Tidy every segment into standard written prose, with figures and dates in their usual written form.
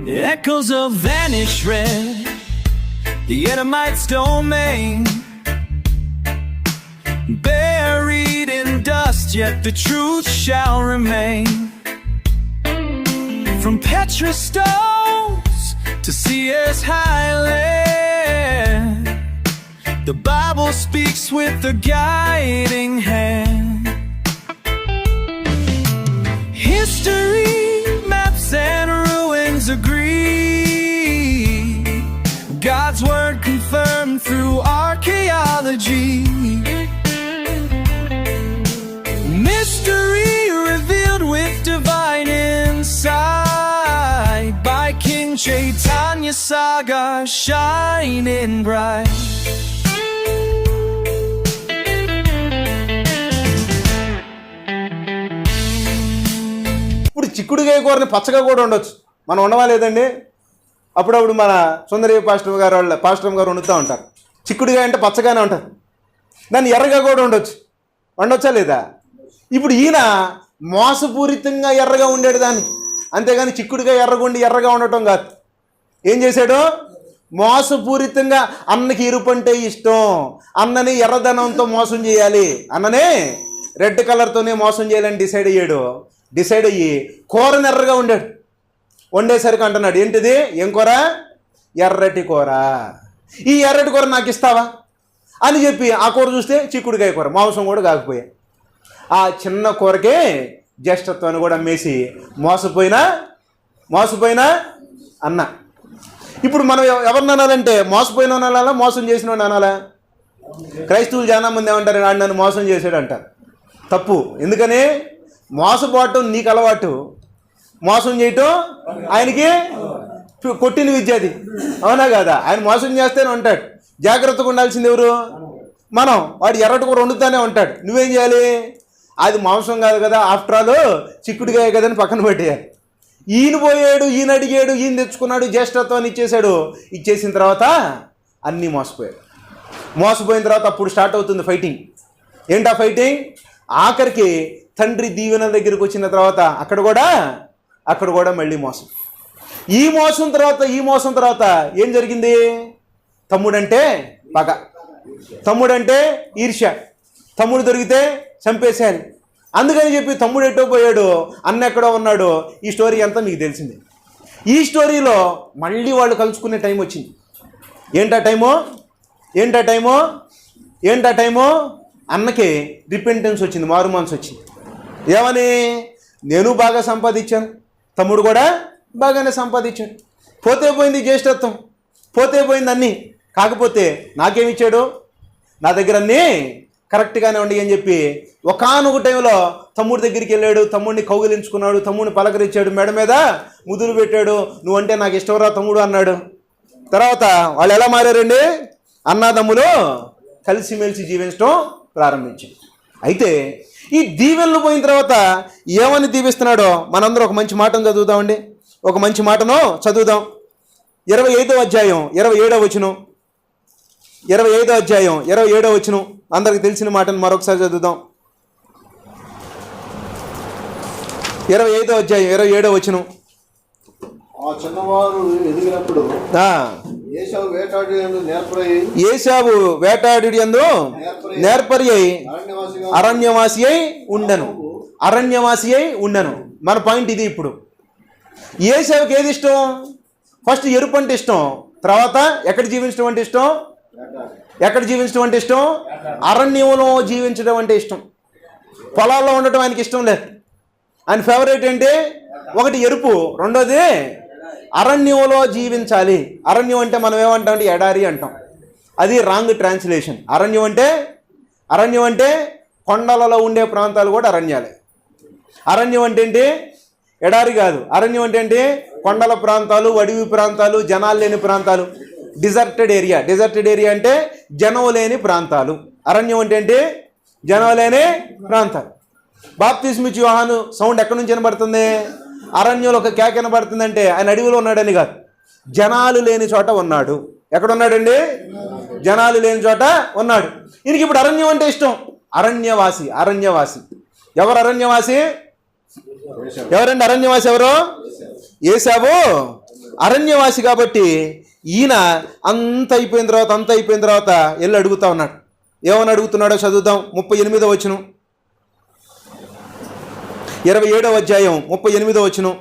Echoes of vanished red, the Edomites' domain, buried in dust, yet the truth shall remain. From Petra stones to Seir's highland, the Bible speaks with a guiding hand. History, maps and ruins agree. God's word confirmed through archaeology. Mystery revealed with divine insight by King Chaitanya Saga shining bright. ఇప్పుడు చిక్కుడుకాయ కూరని పచ్చగా కూడా ఉండొచ్చు, మనం ఉండవా లేదండి? అప్పుడప్పుడు మన సుందరయ్య పాస్టర్ గారు వండుతూ ఉంటారు. చిక్కుడుకాయ అంటే పచ్చగానే ఉంటుంది, దాన్ని ఎర్రగా కూడా వండొచ్చా లేదా? ఇప్పుడు ఈయన మోసపూరితంగా ఎర్రగా ఉండేడు దాన్ని, అంతేగాని చిక్కుడుకాయ ఎర్రగా ఉండటం కాదు. ఏం చేశాడు? మోసపూరితంగా అన్నకి ఎరుపు అంటే ఇష్టం, అన్నని ఎర్రదనంతో మోసం చేయాలి, అన్ననే రెడ్ కలర్తోనే మోసం చేయాలని డిసైడ్ అయ్యి కూరని ఎర్రగా వండాడు. వండేసరికి అంటున్నాడు, ఏంటిది? ఏం కూర? ఎర్రటి కూర. ఈ ఎర్రటి కూర నాకు ఇస్తావా అని చెప్పి ఆ కూర చూస్తే చిక్కుడుకాయ కూర, మాంసం కూడా కాకపోయా. ఆ చిన్న కూరకే జ్యేష్ఠత్వాన్ని కూడా అమ్మేసి మోసపోయినా అన్న. ఇప్పుడు మనం ఎవరిని అనాలంటే మోసపోయిన అనాలా, మోసం చేసిన అనాలా? క్రైస్తవులు చాలా మంది ఏమంటారు, వాడు నన్ను మోసం చేశాడు అంటారు. తప్పు. ఎందుకని? మోసపోవటం నీకు అలవాటు, మోసం చేయటం ఆయనకి కొట్టిన విద్య అది, అవునా కదా? ఆయన మోసం చేస్తేనే ఉంటాడు. జాగ్రత్తగా ఉండాల్సింది ఎవరు? మనం. వాడు ఎర్రటి కూర వండుతానే ఉంటాడు, నువ్వేం చేయాలి? అది మాంసం కాదు కదా, ఆఫ్టర్ ఆల్ చిక్కుడుకాయ కదని పక్కన పెట్టేయాలి. ఈయన పోయాడు, ఈయన అడిగాడు, ఈయన తెచ్చుకున్నాడు, జ్యేష్ఠత్వాన్ని ఇచ్చేసిన తర్వాత అన్నీ మోసపోయిన తర్వాత అప్పుడు స్టార్ట్ అవుతుంది ఫైటింగ్. ఏంటా ఫైటింగ్? ఆఖరికి తండ్రి దీవెన దగ్గరికి వచ్చిన తర్వాత అక్కడ కూడా మళ్ళీ మోసం. ఈ మోసం తర్వాత ఏం జరిగింది? తమ్ముడంటే పగ, తమ్ముడంటే ఈర్ష్య, తమ్ముడు దొరికితే చంపేశాను. అందుకని చెప్పి తమ్ముడు ఎట్టో పోయాడు, అన్న ఎక్కడో ఉన్నాడు. ఈ స్టోరీ అంతా మీకు తెలిసిందే. ఈ స్టోరీలో మళ్ళీ వాళ్ళు కలుసుకునే టైం వచ్చింది. ఏంటా టైము? అన్నకి రిపెంటెన్స్ వచ్చింది, మారు మనసు వచ్చింది. ఏమని? నేను బాగా సంపాదించాను, తమ్ముడు కూడా బాగానే సంపాదించాడు. పోతే పోయింది జ్యేష్ఠత్వం, పోతే పోయింది అన్నీ. కాకపోతే నాకేమిచ్చాడు? నా దగ్గర అన్నీ కరెక్ట్గానే ఉండి అని చెప్పి ఒకానొక టైంలో తమ్ముడి దగ్గరికి వెళ్ళాడు, తమ్ముడిని కౌగిలించుకున్నాడు, తమ్ముడిని పలకరించాడు, మెడ మీద ముదులు పెట్టాడు. నువ్వంటే నాకు ఇష్టంరా తమ్ముడు అన్నాడు. తర్వాత వాళ్ళు ఎలా మారారండి? అన్నదమ్ములు కలిసిమెలిసి జీవించడం ప్రారంభించారు. అయితే ఈ దీవెనలు పోయిన తర్వాత ఏమని దీవిస్తున్నాడో మనందరం ఒక మంచి మాటను చదువుదామండి. ఒక మంచి మాటను చదువుదాం. 25వ అధ్యాయం 27వ వచనం. 25వ అధ్యాయం 27వ వచనం. అందరికి తెలిసిన మాటను మరొకసారి చదువుదాం. 25వ అధ్యాయం 27వ వచనం. ఆ చిన్నవారు ఎదిగినప్పుడు ఏశావు వేటాడుయందు నేర్పరి అయి అరణ్యవాసి అయి ఉండను. మన పాయింట్ ఇది. ఇప్పుడు ఏశావుకి ఏది ఇష్టం? ఫస్ట్ ఎరుపు అంటే ఇష్టం, తర్వాత ఎక్కడ జీవించడం అంటే ఇష్టం? అరణ్యంలో జీవించడం అంటే ఇష్టం. పొలాల్లో ఉండటం ఆయనకి ఇష్టం లేదు. ఆయన ఫేవరెట్ ఏంటి? ఒకటి ఎరుపు, రెండోది అరణ్యంలో జీవించాలి. అరణ్యం అంటే మనం ఏమంటాం అంటే ఎడారి అంటాం. అది రాంగ్ ట్రాన్స్లేషన్. అరణ్యం అంటే కొండలలో ఉండే ప్రాంతాలు కూడా అరణ్యాలే. అరణ్యం అంటే ఏంటి? ఎడారి కాదు. అరణ్యం అంటే ఏంటి? కొండల ప్రాంతాలు, అడవి ప్రాంతాలు, జనాలు లేని ప్రాంతాలు, డిజర్టెడ్ ఏరియా అంటే జనం లేని ప్రాంతాలు. అరణ్యం అంటే ఏంటి? జనం లేని ప్రాంతాలు. బాప్తిస్మిచ్చి యోహాను సౌండ్ ఎక్కడి నుంచి వినబడుతుంది? అరణ్యంలో ఒక కేక వినబడుతుందంటే ఆయన అడవిలో ఉన్నాడని కాదు, జనాలు లేని చోట ఉన్నాడు. ఎక్కడ ఉన్నాడండి? జనాలు లేని చోట ఉన్నాడు. ఈయనకి ఇప్పుడు అరణ్యం అంటే ఇష్టం. అరణ్యవాసి. ఎవరు అరణ్యవాసి? ఎవరండి అరణ్యవాసి? ఎవరు? ఏశావు అరణ్యవాసి కాబట్టి ఈయన అంత అయిపోయిన తర్వాత వెళ్ళి అడుగుతా ఉన్నాడు. ఏమని అడుగుతున్నాడో చదువుదాం. 38వ వచనం, 27వ అధ్యాయం 38వ వచనం,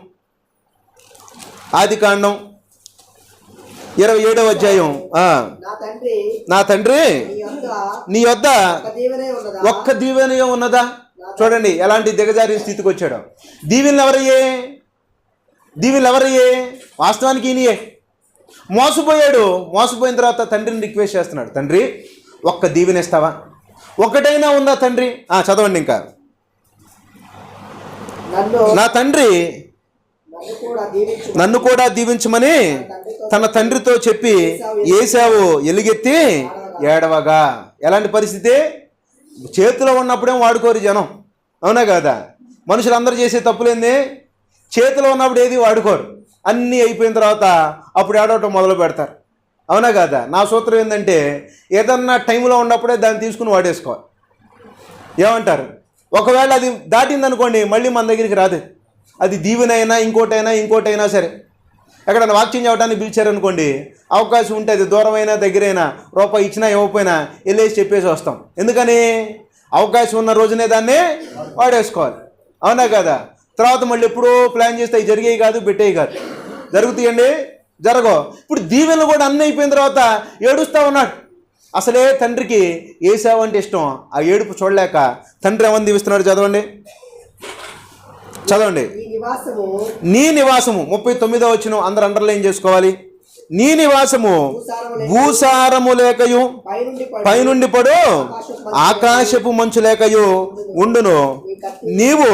ఆదికాండం 27వ అధ్యాయం. నా తండ్రి నీ యొద్ద ఒక్క దీవెన ఉన్నదా? చూడండి ఎలాంటి దిగజారి స్థితికి వచ్చాడు. దీవెనలు ఎవరయ్యే? వాస్తవానికి ఈయనయే. మోసపోయిన తర్వాత తండ్రిని రిక్వెస్ట్ చేస్తున్నాడు, తండ్రి ఒక్క దీవెన ఇస్తావా? ఒక్కటైనా ఉందా తండ్రి? చదవండి ఇంకా. నా తండ్రి నన్ను కూడా దీవించమని తన తండ్రితో చెప్పి ఏశావు ఎలుగెత్తి ఏడవగా. ఎలాంటి పరిస్థితి? చేతిలో ఉన్నప్పుడేం వాడుకోరు జనం, అవునా కదా? మనుషులందరూ చేసే తప్పులేంది? చేతిలో ఉన్నప్పుడు ఏది వాడుకోరు, అన్నీ అయిపోయిన తర్వాత అప్పుడు ఏడవటం మొదలు పెడతారు, అవునా కదా? నా సూత్రం ఏంటంటే ఏదన్నా టైంలో ఉన్నప్పుడే దాన్ని తీసుకుని వాడేసుకోవాలి. ఏమంటారు? ఒకవేళ అది దాటిందనుకోండి మళ్ళీ మన దగ్గరికి రాదు. అది దీవెనైనా ఇంకోటైనా సరే. ఎక్కడైనా వాక్యం చెప్పడానికి పిలిచారనుకోండి, అవకాశం ఉంటే అది దూరమైనా దగ్గరైనా రూపాయి ఇచ్చినా ఇవ్వకపోయినా వెళ్ళేసి చెప్పేసి వస్తాం. ఎందుకని? అవకాశం ఉన్న రోజునే దాన్ని వాడేసుకోవాలి, అవునా కదా? తర్వాత మళ్ళీ ఎప్పుడో ప్లాన్ చేస్తే అవి జరిగేవి కాదు, పెట్టేవి కాదు. జరుగుతాయండి? జరగవు. ఇప్పుడు దీవెనలు కూడా అన్నీ అయిపోయిన తర్వాత ఏడుస్తూ ఉన్నాడు. అసలే తండ్రికి ఏశావు అంటే ఇష్టం. ఆ ఏడుపు చూడలేక తండ్రి ఏమని దీవిస్తున్నాడు? చదవండి. నీ నివాసము 39వ వచనం, అందరు అండర్లైన్ చేసుకోవాలి. నీ నివాసము భూసారము లేకయు పైనుండి పడు ఆకాశపు మంచు లేకయు ఉండును. నీవు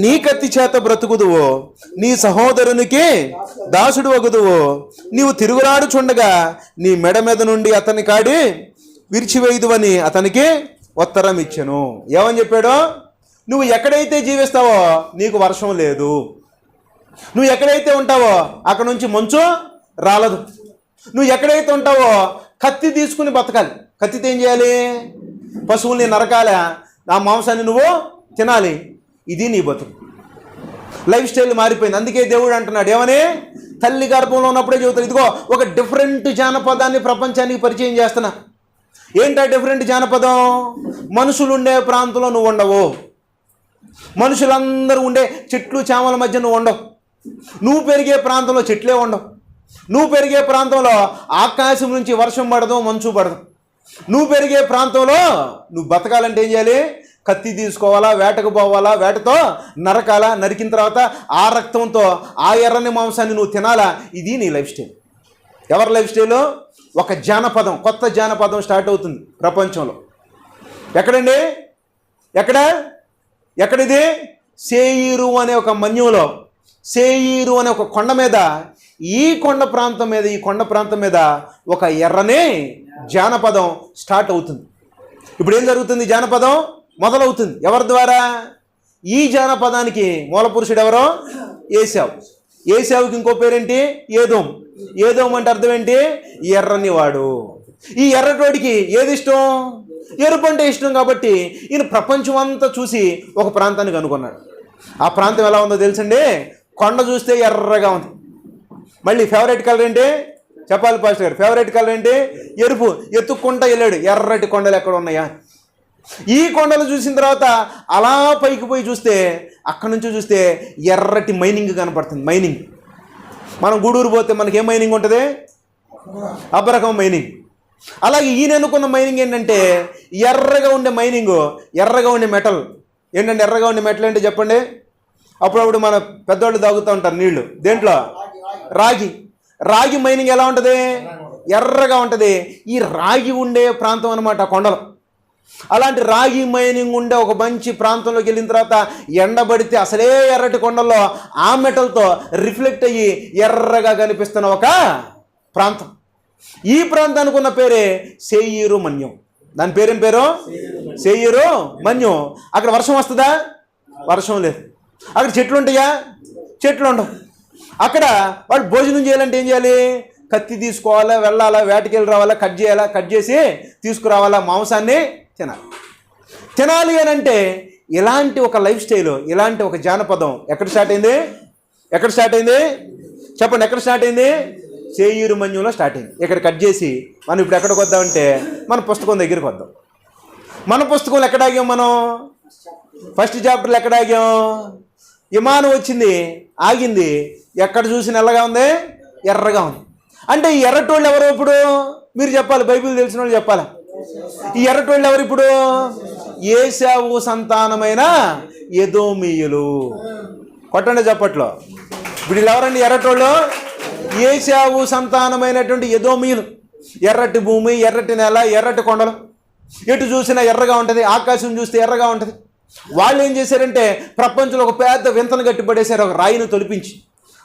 నీ కత్తి చేత బ్రతుకుదువు, నీ సహోదరునికి దాసుడు వగుదువు. నీవు తిరుగులాడుచుండగా నీ మెడ మీద నుండి అతని కాడి విరిచివేయుదువని అతనికి ఉత్తరం ఇచ్చెను. ఏమని చెప్పాడో? నువ్వు ఎక్కడైతే జీవిస్తావో నీకు వర్షం లేదు, నువ్వు ఎక్కడైతే ఉంటావో అక్కడ నుంచి మంచు రాలదు, నువ్వు ఎక్కడైతే ఉంటావో కత్తి తీసుకుని బతకాలి. కత్తితో ఏం చేయాలి? పశువుల్ని నరకాలి, ఆ మాంసాన్ని నువ్వు తినాలి. ఇది నీ బతుకు. లైఫ్ స్టైల్ మారిపోయింది. అందుకే దేవుడు అంటున్నాడు ఏమని? తల్లి గర్భంలో ఉన్నప్పుడే చెబుతాడు, ఇదిగో ఒక డిఫరెంట్ జానపదాన్ని ప్రపంచానికి పరిచయం చేస్తున్నా. ఏంటా డిఫరెంట్ జానపదం? మనుషులు ఉండే ప్రాంతంలో నువ్వు ఉండవు, మనుషులందరూ ఉండే చెట్లు చేమల మధ్య నువ్వు ఉండవు, నువ్వు పెరిగే ప్రాంతంలో చెట్లే ఉండవు, నువ్వు పెరిగే ప్రాంతంలో ఆకాశం నుంచి వర్షం పడదు, మంచు పడదు. నువ్వు పెరిగే ప్రాంతంలో నువ్వు బతకాలంటే ఏం చేయాలి? కత్తి తీసుకోవాలా, వేటకు పోవాలా, వేటతో నరకాలా, నరికిన తర్వాత ఆ రక్తంతో ఆ ఎర్రని మాంసాన్ని నువ్వు తినాలా. ఇది నీ లైఫ్ స్టైల్. ఎవరి లైఫ్ స్టైలు? ఒక జానపదం, కొత్త జానపదం స్టార్ట్ అవుతుంది ప్రపంచంలో. ఎక్కడండి? ఎక్కడిది? సేయీరు అనే ఒక మన్యంలో, సేయీరు అనే ఒక కొండ మీద, ఈ కొండ ప్రాంతం మీద ఒక ఎర్రనే జానపదం స్టార్ట్ అవుతుంది. ఇప్పుడు ఏం జరుగుతుంది? జానపదం మొదలవుతుంది. ఎవరి ద్వారా? ఈ జానపదానికి మూల పురుషుడు ఎవరో? ఏశావు. ఏశావుకి ఇంకో పేరేంటి? ఏదోం అంటే అర్థం ఏంటి? ఎర్రని వాడు. ఈ ఎర్రటోడికి ఏది ఇష్టం? ఎరుపు అంటే ఇష్టం. కాబట్టి ఈయన ప్రపంచం అంతా చూసి ఒక ప్రాంతాన్ని కనుగొన్నాడు. ఆ ప్రాంతం ఎలా ఉందో తెలుసండి? కొండ చూస్తే ఎర్రగా ఉంది. మళ్ళీ ఫేవరెట్ కలర్ ఏంటి? చెప్పాలి పాస్టర్ గారు. ఫేవరెట్ కలర్ ఏంటి? ఎరుపు. ఎత్తుక్కుంటా వెళ్ళాడు, ఎర్రటి కొండలు ఎక్కడ ఉన్నాయా. ఈ కొండలు చూసిన తర్వాత అలా పైకి పోయి చూస్తే, అక్కడి నుంచి చూస్తే ఎర్రటి మైనింగ్ కనపడుతుంది. మైనింగ్. మనం గూడూరు పోతే మనకి ఏం మైనింగ్ ఉంటుంది? అబ్బరకం మైనింగ్. అలాగే ఈయన అనుకున్న మైనింగ్ ఏంటంటే ఎర్రగా ఉండే మైనింగ్, ఎర్రగా ఉండే మెటల్. ఏంటంటే ఎర్రగా ఉండే మెటల్ ఏంటి చెప్పండి? అప్పుడప్పుడు మన పెద్దవాళ్ళు తాగుతూ ఉంటారు నీళ్లు. దేంట్లో? రాగి మైనింగ్ ఎలా ఉంటుంది? ఎర్రగా ఉంటుంది. ఈ రాగి ఉండే ప్రాంతం అన్నమాట కొండలు. అలాంటి రాగి మైనింగ్ ఉండే ఒక మంచి ప్రాంతంలోకి వెళ్ళిన తర్వాత ఎండబడితే అసలే ఎర్రటి కొండల్లో ఆ మెటల్తో రిఫ్లెక్ట్ అయ్యి ఎర్రగా కనిపిస్తున్న ఒక ప్రాంతం. ఈ ప్రాంతానికి ఉన్న పేరే సేయీరు మన్యం. దాని పేరేం పేరు? సేయీరు మన్యం. అక్కడ వర్షం వస్తుందా? వర్షం లేదు. అక్కడ చెట్లు ఉంటాయా? చెట్లు ఉండవు. అక్కడ వాళ్ళు భోజనం చేయాలంటే ఏం చేయాలి? కత్తి తీసుకోవాలా, వెళ్ళాలా, వేటకెళ్ళి రావాలా, కట్ చేయాలా, కట్ చేసి తీసుకురావాలా, మాంసాన్ని తినాలి అని అంటే ఇలాంటి ఒక లైఫ్ స్టైల్, ఇలాంటి ఒక జానపదం ఎక్కడ స్టార్ట్ అయింది? చెప్పండి, ఎక్కడ స్టార్ట్ అయింది? సేయూరు మన్యంలో స్టార్ట్ అయింది. ఇక్కడ కట్ చేసి మనం ఇప్పుడు ఎక్కడికి వద్దామంటే మన పుస్తకం దగ్గరికి వద్దాం. మన పుస్తకంలో ఎక్కడ ఆగాం మనం? ఫస్ట్ చాప్టర్లో ఎక్కడ ఆగాం? విమానం వచ్చింది, ఆగింది, ఎక్కడ చూసి నల్లగా ఉంది, ఎర్రగా ఉంది. అంటే ఈ ఎర్రటోళ్ళు ఎవరు ఇప్పుడు? మీరు చెప్పాలి, బైబిల్ తెలిసిన వాళ్ళు చెప్పాలి. ఈ ఎర్రటోళ్ళు ఎవరు ఇప్పుడు? ఏశావు సంతానమైన ఎదోమీయులు. కొట్టండి చప్పట్లో. ఇప్పుడు వీళ్ళు ఎవరండి ఎర్రటోళ్ళు? ఏశావు సంతానమైనటువంటి ఎదోమీయులు. ఎర్రటి భూమి, ఎర్రటి నేల, ఎర్రటి కొండలు, ఎటు చూసినా ఎర్రగా ఉంటుంది, ఆకాశం చూస్తే ఎర్రగా ఉంటుంది. వాళ్ళు ఏం చేశారంటే ప్రపంచంలో ఒక పెద్ద వింతను గట్టిపడేశారు, ఒక రాయిని తొలిపించి.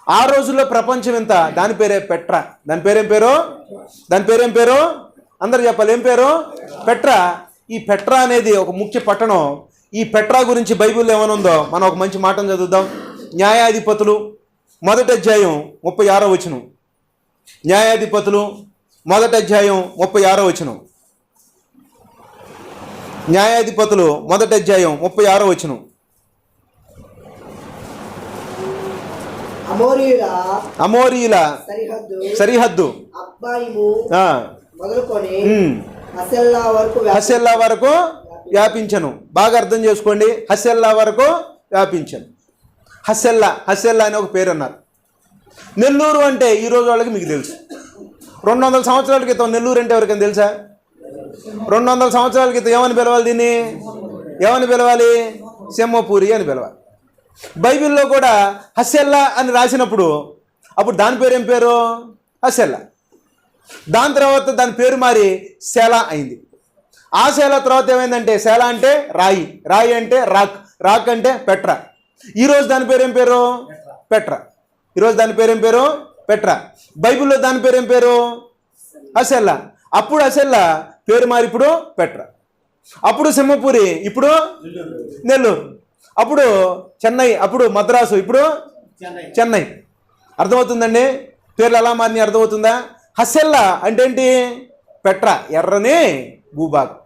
ఆ రోజుల్లో ప్రపంచం వింత, దాని పేరే పెట్రా. దాని పేరేం పేరు? అందరు చెప్పాలి, ఏం పేరు? పెట్రా. ఈ పెట్రా అనేది ఒక ముఖ్య పట్టణం. ఈ పెట్రా గురించి బైబిల్లో ఏమనుందో మనం ఒక మంచి మాటను చదువుదాం. న్యాయాధిపతులు 1వ అధ్యాయం 36వ వచనం. న్యాయాధిపతులు 1వ అధ్యాయం 36వ వచనం. న్యాయాధిపతులు 1వ అధ్యాయం 36వ వచనం. అమోరీయుల సరిహద్దు మొదలుకొని హసెల్లా వరకు వ్యాపించను. బాగా అర్థం చేసుకోండి, హసెల్లా వరకు వ్యాపించను. హసెల్లా అని ఒక పేరు అన్నారు. నెల్లూరు అంటే ఈరోజు వాళ్ళకి మీకు తెలుసు. 200 సంవత్సరాల క్రితం నెల్లూరు అంటే ఎవరికైనా తెలుసా? 200 సంవత్సరాల క్రితం ఏమని పిలవాలి? దీన్ని ఏమని పిలవాలి? సింహపూరి అని పిలవాలి. బైబిల్లో కూడా హసెల్లా అని రాసినప్పుడు అప్పుడు దాని పేరు ఏం పేరు? హసెల్లా. దాని తర్వాత దాని పేరు మారి శేలా అయింది. ఆ శేలా తర్వాత ఏమైందంటే శేలా అంటే రాయి, రాయి అంటే రాక్, రాక్ అంటే పెట్రా. ఈరోజు దాని పేరు ఏం పేరు? పెట్రా. ఈరోజు దాని పేరు ఏం పేరు? పెట్రా. బైబిల్లో దాని పేరు ఏం పేరు? హసెల్లా. అప్పుడు హసెల్లా పేరు మారి ఇప్పుడు పెట్రా. అప్పుడు సింహపూరి, ఇప్పుడు నెల్లూరు. అప్పుడు చెన్నై, అప్పుడు మద్రాసు, ఇప్పుడు చెన్నై. అర్థమవుతుందండి? పేర్లు ఎలా మారినాయి అర్థమవుతుందా? హసెల్లా అంటే ఏంటి? పెట్రా, ఎర్రని భూభాగం.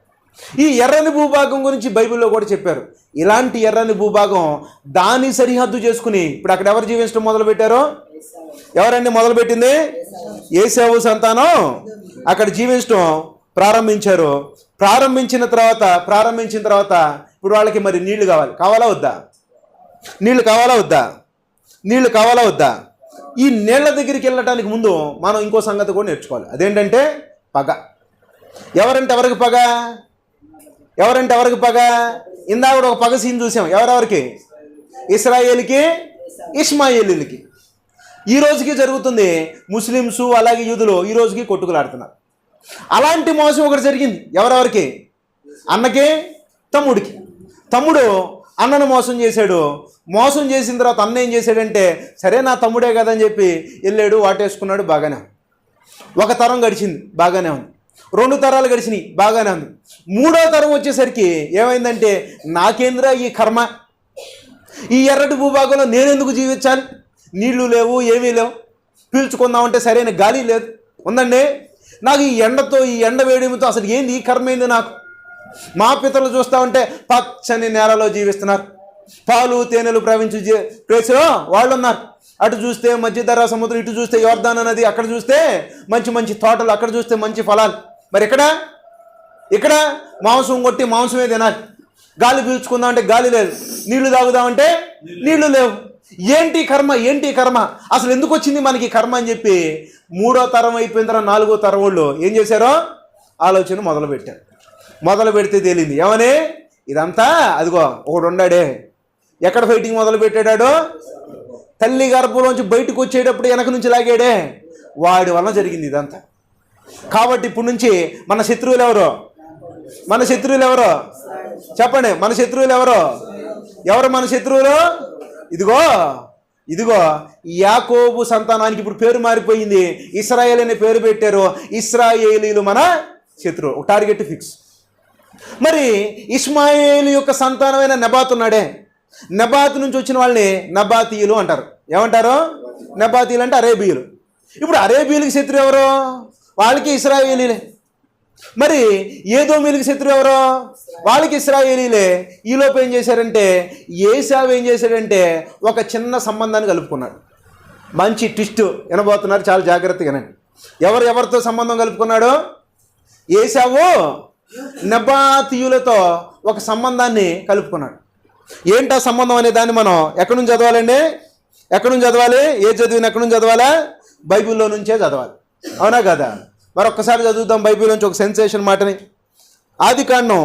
ఈ ఎర్రని భూభాగం గురించి బైబిల్లో కూడా చెప్పారు. ఇలాంటి ఎర్రని భూభాగం దాని సరిహద్దు చేసుకుని ఇప్పుడు అక్కడ ఎవరు జీవించడం మొదలుపెట్టారో? ఎవరండి మొదలుపెట్టింది? ఏశావు సంతానం అక్కడ జీవించడం ప్రారంభించారు. ప్రారంభించిన తర్వాత ఇప్పుడు వాళ్ళకి మరి నీళ్లు కావాలా వద్దా? నీళ్లు కావాలా వద్దా? ఈ నీళ్ల దగ్గరికి వెళ్ళటానికి ముందు మనం ఇంకో సంగతి కూడా నేర్చుకోవాలి. అదేంటంటే పగ. ఎవరంటే ఎవరికి పగ? ఇందాక ఒక పగ సీన్ చూసాం. ఎవరెవరికి? ఇశ్రాయేలుకి, ఇష్మాయేలీలకి. ఈ రోజుకి జరుగుతుంది. ముస్లిమ్స్ అలాగే యూదులు ఈ రోజుకి కొట్టుకులాడుతున్నారు. అలాంటి మోసం ఒకటి జరిగింది. ఎవరెవరికి? అన్నకి, తమ్ముడికి. తమ్ముడు అన్నను మోసం చేశాడు. మోసం చేసిన తర్వాత అన్న ఏం చేశాడంటే సరే నా తమ్ముడే కదా అని చెప్పి వెళ్ళాడు, వాటేసుకున్నాడు. బాగానే ఉంది. ఒక తరం గడిచింది, బాగానే ఉంది. 2 తరాలు గడిచినాయి, బాగానే ఉంది. 3వ తరం వచ్చేసరికి ఏమైందంటే నాకేంద్రా ఈ కర్మ, ఈ ఎర్రటి భూభాగంలో నేనెందుకు జీవించాలి? నీళ్లు లేవు, ఏమీ లేవు, పీల్చుకుందామంటే సరైన గాలి లేదు. ఉందండి, నాకు ఈ ఎండ వేడిమితో అసలు ఏంది ఈ కర్మ ఏంది నాకు? మా పితరులు చూస్తూ ఉంటే పచ్చని నేలలో జీవిస్తున్నారు, పాలు తేనెలు ప్రవహించే ప్లేస్లో వాళ్ళు ఉన్నారు. అటు చూస్తే మధ్యధరా సముద్రం, ఇటు చూస్తే యోర్దాను నది, అక్కడ చూస్తే మంచి మంచి తోటలు, అక్కడ చూస్తే మంచి ఫలాలు. మరి ఇక్కడ మాంసం కొట్టి మాంసమే తినాలి. గాలి పీల్చుకుందామంటే గాలి లేదు, నీళ్లు తాగుదామంటే నీళ్లు లేవు. ఏంటి కర్మ? అసలు ఎందుకు వచ్చింది మనకి కర్మ అని చెప్పి 3వ తరం అయిపోయిన తర్వాత 4వ తరం వాళ్ళు ఏం చేశారో ఆలోచన మొదలు పెడితే తేలింది. ఏమని? ఇదంతా అదిగో ఒకడు ఉన్నాడే, ఎక్కడ ఫైటింగ్ మొదలు పెట్టాడో, తల్లి గర్భంలోంచి బయటకు వచ్చేటప్పుడు వెనక నుంచి లాగాడే, వాడి వలన జరిగింది ఇదంతా. కాబట్టి ఇప్పుడు నుంచి మన శత్రువులు ఎవరో చెప్పండి. మన శత్రువులు ఎవరు మన శత్రువులు? ఇదిగో యాకోబు సంతానానికి ఇప్పుడు పేరు మారిపోయింది. ఇశ్రాయేల్ అనే పేరు పెట్టారు. ఇశ్రాయేలీలు మన శత్రువు. Target fix. మరి ఇష్మాయేలు యొక్క సంతానమైన నెబాతు ఉన్నాడే, నెబాతు నుంచి వచ్చిన వాళ్ళని నబాతీయులు అంటారు. ఏమంటారు? నెబాతీయులు అంటే అరేబియులు. ఇప్పుడు అరేబియులకి శత్రువు ఎవరు? వాళ్ళకి ఇశ్రాయేలీలే. మరి ఏదోమీయులకి శత్రువు ఎవరు? వాళ్ళకి ఇశ్రాయేలీలే. ఈలోపు ఏం చేశారంటే ఏశావు ఏం చేశాడంటే ఒక చిన్న సంబంధాన్ని కలుపుకున్నాడు. మంచి ట్విస్ట్ వినబోతున్నారు, చాలా జాగ్రత్తగానండి. ఎవరితో సంబంధం కలుపుకున్నాడు? ఏశావు నెబాతీయులతో ఒక సంబంధాన్ని కలుపుకున్నాడు. ఏంటి ఆ సంబంధం అనే దాన్ని మనం ఎక్కడి నుంచి చదవాలండి? ఎక్కడి నుంచి చదవాలి? ఏ చదివిన ఎక్కడి నుంచి చదవాలా? బైబిల్లో నుంచే చదవాలి, అవునా కదా? మరొక్కసారి చదువుతాం బైబిల్ నుంచి ఒక సెన్సేషన్ మాటని. ఆదికాండం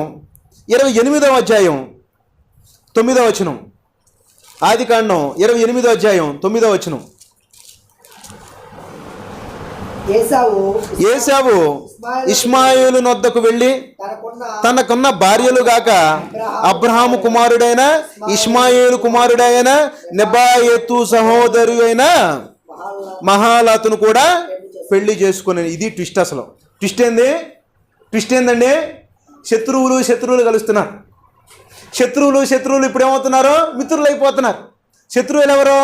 28వ అధ్యాయం 9వ వచనం. ఆదికాండం 28వ అధ్యాయం 9వ వచనం. ఏశావు ఇష్మాయేలు నొద్దకు వెళ్ళి తనకున్న భార్యలు గాక అబ్రహాము కుమారుడైన ఇష్మాయేలు కుమారుడైన నెబాయతు సహోదరు అయిన మహాలతును కూడా పెళ్లి చేసుకుని. ఇది ట్విస్ట్. అసలు ట్విస్ట్ ఏందండి? శత్రువులు కలుస్తున్నారు. శత్రువులు ఇప్పుడు ఏమవుతున్నారు? మిత్రులు అయిపోతున్నారు. శత్రువులు ఎవరు?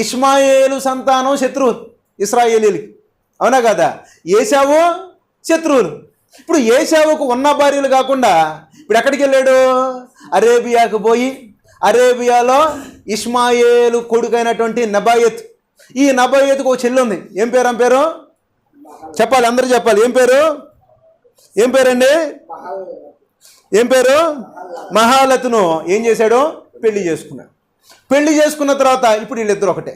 ఇష్మాయేలు సంతానం శత్రువులు ఇశ్రాయేలీలకి, అవునా కదా? ఏశావు శత్రువులు. ఇప్పుడు ఏశావుకు ఉన్న భార్యలు కాకుండా ఇప్పుడు ఎక్కడికి వెళ్ళాడు? అరేబియాకు పోయి అరేబియాలో ఇష్మాయేలు కొడుకైనటువంటి నెబాయత్, ఈ నెబాయత్కు ఒక చెల్లి ఉంది. ఏం పేరు? చెప్పాలి, అందరూ చెప్పాలి. ఏం పేరండి? ఏం పేరు? మహాలతును ఏం చేశాడు? పెళ్లి చేసుకున్నాడు. పెళ్లి చేసుకున్న తర్వాత ఇప్పుడు వీళ్ళిద్దరు ఒకటే.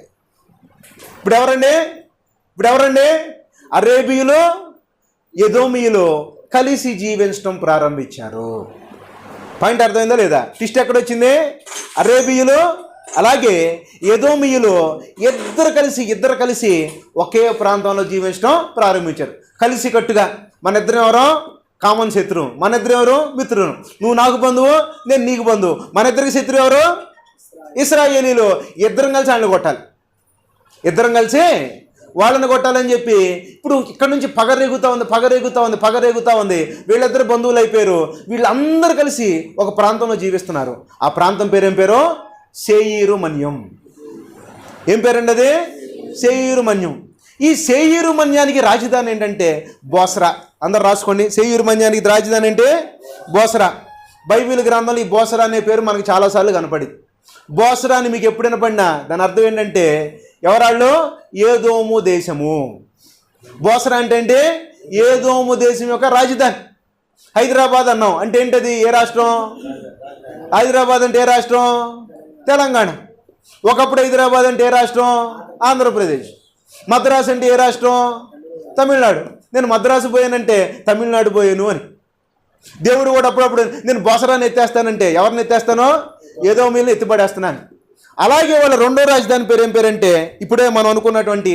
ఇప్పుడు ఎవరండి? అరేబియులు ఎదోమీయులు కలిసి జీవించడం ప్రారంభించారు. పాయింట్ అర్థమైందా లేదా? ట్విస్ట్ ఎక్కడొచ్చింది? అరేబియులు అలాగే ఎదోమీయులు ఇద్దరు కలిసి ఒకే ప్రాంతంలో జీవించడం ప్రారంభించారు. కలిసి కట్టుగా. మన ఇద్దరం ఎవరో కామన్ శత్రువు, మన ఇద్దరు ఎవరు? మిత్రులు. నువ్వు నాకు బంధువు, నేను నీకు బంధువు. మన ఇద్దరికి శత్రువు ఎవరు? ఇశ్రాయేలీలు. ఇద్దరం కలిసి వాళ్ళని కొట్టాలి, ఇద్దరం కలిసి వాళ్ళని కొట్టాలని చెప్పి ఇప్పుడు ఇక్కడ నుంచి పగరేగుతా ఉంది. వీళ్ళిద్దరు బంధువులు అయిపోయారు. వీళ్ళందరూ కలిసి ఒక ప్రాంతంలో జీవిస్తున్నారు. ఆ ప్రాంతం పేరేం పేరు? సేయీరు మన్యం. ఏం పేరండి అది? సేయీరు మన్యం. ఈ సేయీరు మన్యానికి రాజధాని ఏంటంటే బోస్రా. అందరు రాసుకోండి. సేయీరు మన్యానికి రాజధాని అంటే బోస్రా. బైబిల్ గ్రంథంలో ఈ బోస్రా అనే పేరు మనకు చాలాసార్లు కనపడింది. బోస్రా అని మీకు ఎప్పుడు వినపడినా దాని అర్థం ఏంటంటే ఎవరాళ్ళు? ఏదోము దేశము. బోస్రా అంటే ఏదోము దేశం యొక్క రాజధాని. హైదరాబాద్ అన్నాం అంటే ఏంటది? ఏ రాష్ట్రం? హైదరాబాద్ అంటే ఏ రాష్ట్రం? తెలంగాణ. ఒకప్పుడు హైదరాబాద్ అంటే ఏ రాష్ట్రం? ఆంధ్రప్రదేశ్. మద్రాసు అంటే ఏ రాష్ట్రం? తమిళనాడు. నేను మద్రాసు పోయానంటే తమిళనాడు పోయాను అని. దేవుడు కూడా అప్పుడప్పుడు నేను బోసరాన్ని ఎత్తేస్తానంటే ఎవరిని ఎత్తేస్తానో? ఏదో మీల్ని ఎత్తిపడేస్తున్నాను. అలాగే వాళ్ళ రెండో రాజధాని పేరు ఏం పేరంటే ఇప్పుడే మనం అనుకున్నటువంటి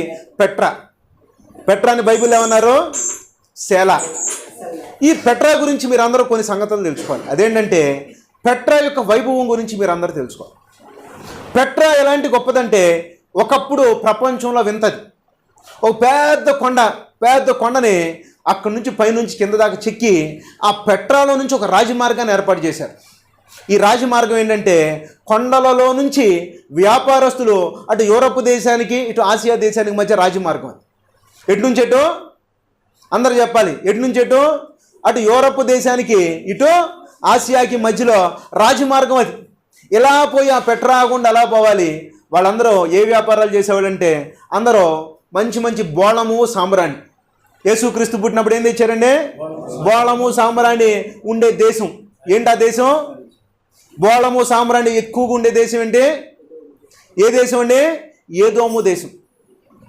పెట్రాని బైబిల్ ఏమన్నారు? సేలా. ఈ పెట్రా గురించి మీరు అందరూ కొన్ని సంగతులు తెలుసుకోవాలి. అదేంటంటే పెట్రా యొక్క వైభవం గురించి మీరు అందరూ తెలుసుకోవాలి. పెట్రా ఎలాంటి గొప్పదంటే ఒకప్పుడు ప్రపంచంలో వింతది. ఒక పెద్ద కొండని అక్కడి నుంచి పైనుంచి కింద దాకా చెక్కి ఆ పెట్రాలో నుంచి ఒక రాజమార్గాన్ని ఏర్పాటు చేశారు. ఈ రాజమార్గం ఏంటంటే కొండలలో నుంచి వ్యాపారస్తులు అటు యూరప్ దేశానికి ఇటు ఆసియా దేశానికి మధ్య రాజమార్గం. ఎటు నుంచి ఎటు? అందరు చెప్పాలి. ఎటు నుంచి ఎటు? అటు యూరప్ దేశానికి ఇటు ఆసియాకి మధ్యలో రాజమార్గం అది. ఇలా పోయి ఆ పెట్రా ఆకుండా అలా పోవాలి. వాళ్ళందరూ ఏ వ్యాపారాలు చేసేవాళ్ళంటే అందరూ మంచి బోళము సాంబ్రాణి. యేసుక్రీస్తు పుట్టినప్పుడు ఏం తెచ్చారండి? బోళము సాంబ్రాణి ఉండే దేశం. ఏంటి ఆ దేశం? బోళము సాంబ్రాణి ఎక్కువగా ఉండే దేశం ఏంటి? ఏ దేశం అండి? ఏదోము దేశం.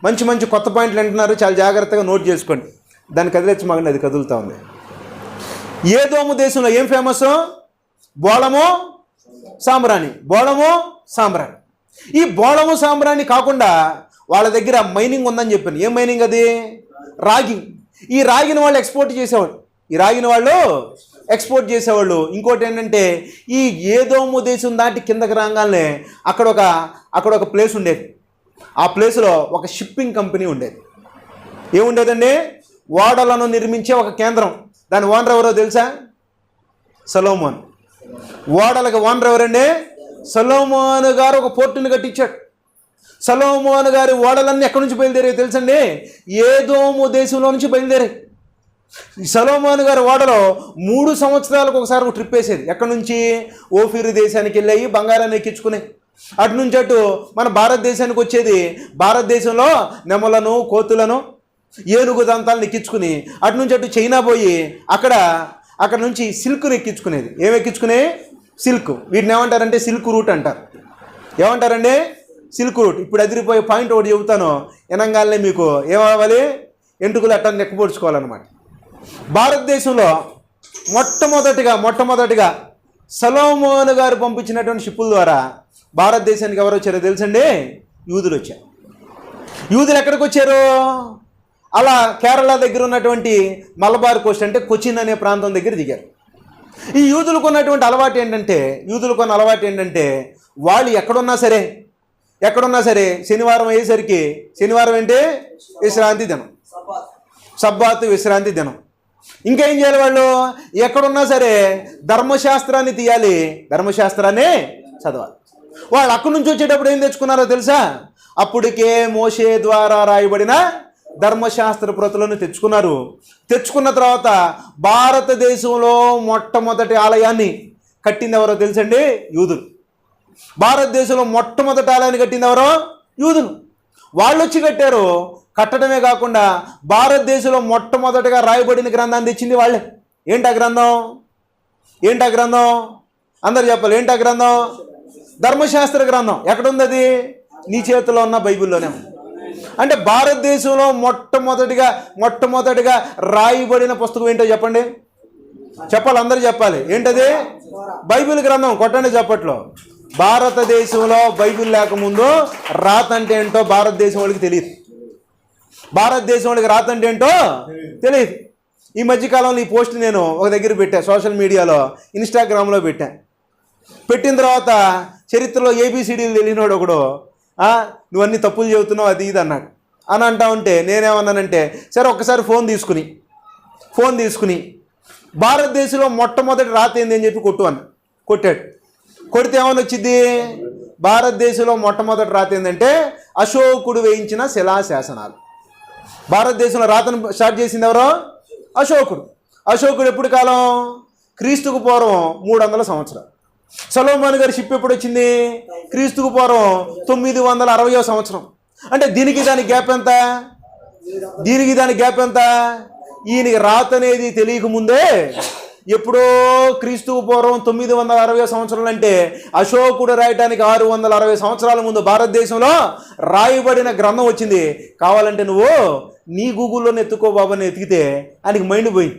మంచి కొత్త పాయింట్లు అంటున్నారు, చాలా జాగ్రత్తగా నోట్ చేసుకోండి. దాన్ని కదిలించి మగండి, అది కదులుతూ ఉంది. ఏదోము దేశంలో ఏం ఫేమస్? బోళము సాంబ్రాణి. ఈ బోళము సాంబ్రాణి కాకుండా వాళ్ళ దగ్గర మైనింగ్ ఉందని చెప్పాను. ఏం మైనింగ్ అది? రాగి. ఈ రాగిని వాళ్ళు ఎక్స్పోర్ట్ చేసేవాళ్ళు. ఇంకోటి ఏంటంటే ఈ ఏదోము దేశం దాటి కిందకి రాగానే అక్కడ ఒక ప్లేస్ ఉండేది. ఆ ప్లేస్లో ఒక షిప్పింగ్ కంపెనీ ఉండేది. ఏముండేదండి? ఓడలను నిర్మించే ఒక కేంద్రం. దాని ఓనర్ ఎవరో తెలుసా? సొలొమోన్. ఓడలకు ఓనర్ ఎవరండి? సొలొమోన్ గారు ఒక పోర్టుని కట్టించాడు. సొలొమోన్ గారి ఓడలన్నీ ఎక్కడి నుంచి బయలుదేరాయి తెలుసండి? ఏదోము దేశంలో నుంచి బయలుదేరాయి. సొలొమోన్ గారి ఓడలో 3 సంవత్సరాలకు ఒకసారి ఒక ట్రిప్ వేసేది. ఎక్కడి నుంచి? ఓఫీరు దేశానికి వెళ్ళాయి, బంగారాన్ని ఎక్కించుకునే. అటు నుంచి అటు మన భారతదేశానికి వచ్చేది, భారతదేశంలో నెమలను, కోతులను, ఏనుగు దంతాలను ఎక్కించుకుని అటు నుంచి అటు చైనా పోయి అక్కడ నుంచి సిల్క్ను ఎక్కించుకునేది. ఏమి ఎక్కించుకునే? సిల్క్. వీటిని ఏమంటారంటే సిల్క్ రూట్ అంటారు. ఏమంటారండి? Silk route. ఇప్పుడు అదిరిపోయే పాయింట్ ఒకటి చెబుతాను, వినంగానే మీకు ఏమవ్వాలి? ఎంటుకలు అట్లా నెక్కపొడుచుకోవాలన్నమాట. భారతదేశంలో మొట్టమొదటిగా సొలొమోను గారు పంపించినటువంటి షిప్పుల ద్వారా భారతదేశానికి ఎవరు వచ్చారో తెలుసండి? యూదులు వచ్చారు. యూదులు ఎక్కడికి వచ్చారు? అలా కేరళ దగ్గర ఉన్నటువంటి మలబార్ కోస్ట్ అంటే కొచ్చిన్ అనే ప్రాంతం దగ్గర దిగారు. ఈ యూదులకు ఉన్నటువంటి అలవాటు ఏంటంటే వాళ్ళు ఎక్కడున్నా సరే శనివారం అయ్యేసరికి, శనివారం అంటే విశ్రాంతి దినం, సబ్బాతు విశ్రాంతి దినం. ఇంకేం చేయాలి? వాళ్ళు ఎక్కడున్నా సరే ధర్మశాస్త్రాన్ని తీయాలి, ధర్మశాస్త్రాన్ని చదవాలి. వాళ్ళు అక్కడి నుంచి వచ్చేటప్పుడు ఏం తెచ్చుకున్నారో తెలుసా? అప్పటికే మోషే ద్వారా రాయబడిన ధర్మశాస్త్ర ప్రతులను తెచ్చుకున్నారు. తెచ్చుకున్న తర్వాత భారతదేశంలో మొట్టమొదటి ఆలయాన్ని కట్టింది ఎవరో తెలుసండి? యూదులు. భారతదేశంలో మొట్టమొదటి ఆలయాన్ని కట్టింది ఎవరో? యూదులు. వాళ్ళు వచ్చి కట్టారు. కట్టడమే కాకుండా భారతదేశంలో మొట్టమొదటిగా రాయబడిన గ్రంథాన్ని తెచ్చింది వాళ్ళే. ఏంటా గ్రంథం? అందరు చెప్పాలి. ఏంటా గ్రంథం? ధర్మశాస్త్ర గ్రంథం. ఎక్కడుంది అది? నీ చేతిలో ఉన్న బైబిల్లోనే. అంటే భారతదేశంలో మొట్టమొదటిగా రాయబడిన పుస్తకం ఏంటో చెప్పండి. చెప్పాలి, అందరూ చెప్పాలి. ఏంటది? బైబిల్ గ్రంథం. కొట్టండి చప్పట్లో. భారతదేశంలో బైబిల్ లేకముందు రాత అంటే ఏంటో భారతదేశం వాళ్ళకి తెలియదు. రాత అంటే ఏంటో తెలియదు. ఈ మధ్యకాలంలో ఈ పోస్ట్ నేను ఒక దగ్గర పెట్టాను, సోషల్ మీడియాలో, ఇన్స్టాగ్రామ్లో పెట్టిన తర్వాత చరిత్రలో ఏబిసిడీలు తెలియనోడు ఒకడు, నువ్వు అన్ని తప్పులు చెబుతున్నావు అది ఇది అన్నాడు. అని అంటా ఉంటే నేనేమన్నానంటే, సరే ఒక్కసారి ఫోన్ తీసుకుని భారతదేశంలో మొట్టమొదటి రాత ఏంది అని చెప్పి కొట్టాడు. కొడితే ఏమని వచ్చింది? భారతదేశంలో మొట్టమొదటి రాత ఏంటంటే అశోకుడు వేయించిన శిలాశాసనాలు. భారతదేశంలో రాతను స్టార్ట్ చేసింది ఎవరో? అశోకుడు ఎప్పుడు కాలం? క్రీస్తుకు పూర్వం 300 సంవత్సరాలు. సొలొమోను గారి షిప్ ఎప్పుడు వచ్చింది? క్రీస్తుకు పూర్వం 960వ సంవత్సరం. అంటే దీనికి దాని గ్యాప్ ఎంత? ఈయనకి రాత అనేది తెలియకముందే ఎప్పుడో క్రీస్తుకు పూర్వం 960 సంవత్సరాలు అంటే అశోకుడు రాయటానికి 660 సంవత్సరాల ముందు భారతదేశంలో రాయబడిన గ్రంథం వచ్చింది. కావాలంటే నువ్వు నీ గూగుల్లో ఎత్తుకో బాబాని ఎతికితే ఆయనకి మైండ్ పోయింది.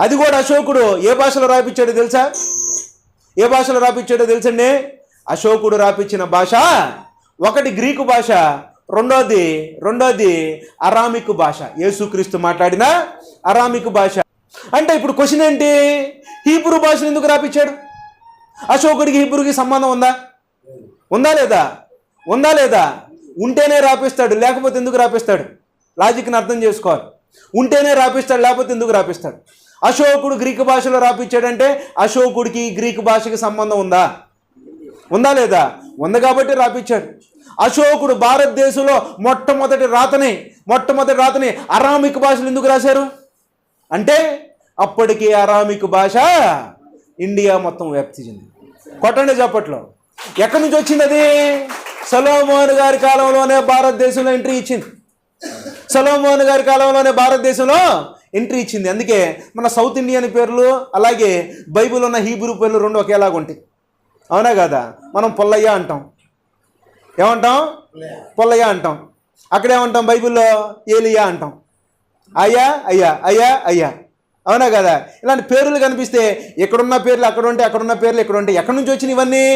అది కూడా అశోకుడు ఏ భాషలో రాయించాడో తెలుసండి? అశోకుడు రాపించిన భాష ఒకటి గ్రీకు భాష, రెండోది అరామిక్ భాష, యేసుక్రీస్తు మాట్లాడిన అరామిక్ భాష. అంటే ఇప్పుడు క్వశ్చన్ ఏంటి? హీబ్రూ భాషను ఎందుకు రాపించాడు? అశోకుడికి హీబ్రూకి సంబంధం ఉందా లేదా? ఉంటేనే రాపిస్తాడు, లేకపోతే ఎందుకు రాపిస్తాడు? లాజిక్ని అర్థం చేసుకోవాలి. ఉంటేనే రాపిస్తాడు, లేకపోతే ఎందుకు రాపిస్తాడు? అశోకుడు గ్రీకు భాషలో రాపించాడంటే అశోకుడికి గ్రీకు భాషకి సంబంధం ఉందా లేదా? ఉంది కాబట్టి రాపించాడు. అశోకుడు భారతదేశంలో మొట్టమొదటి రాతని అరామిక్ భాషలు ఎందుకు రాశారు అంటే అప్పటికి అరామిక్ భాష ఇండియా మొత్తం వ్యాప్తి చెందింది. కొట్టండి చప్పట్లో. ఎక్కడి నుంచి వచ్చింది అది? సొలొమోను గారి కాలంలోనే భారతదేశంలో ఎంట్రీ ఇచ్చింది. అందుకే మన సౌత్ ఇండియన్ పేర్లు అలాగే బైబిల్ ఉన్న హీబ్రూ పేర్లు రెండు ఒకేలాగా ఉంటాయి. అవునా కదా? మనం పొల్లయ్య అంటాం. ఏమంటాం? పొల్లయ్య అంటాం. అక్కడేమంటాం? బైబిల్లో ఏలియా అంటాం. అయ్యా. అవునా కదా? ఇలాంటి పేర్లు కనిపిస్తే ఎక్కడున్న పేర్లు అక్కడ ఉంటే, అక్కడున్న పేర్లు ఎక్కడ ఉంటాయి. ఎక్కడి నుంచి వచ్చినాయి ఇవన్నీ?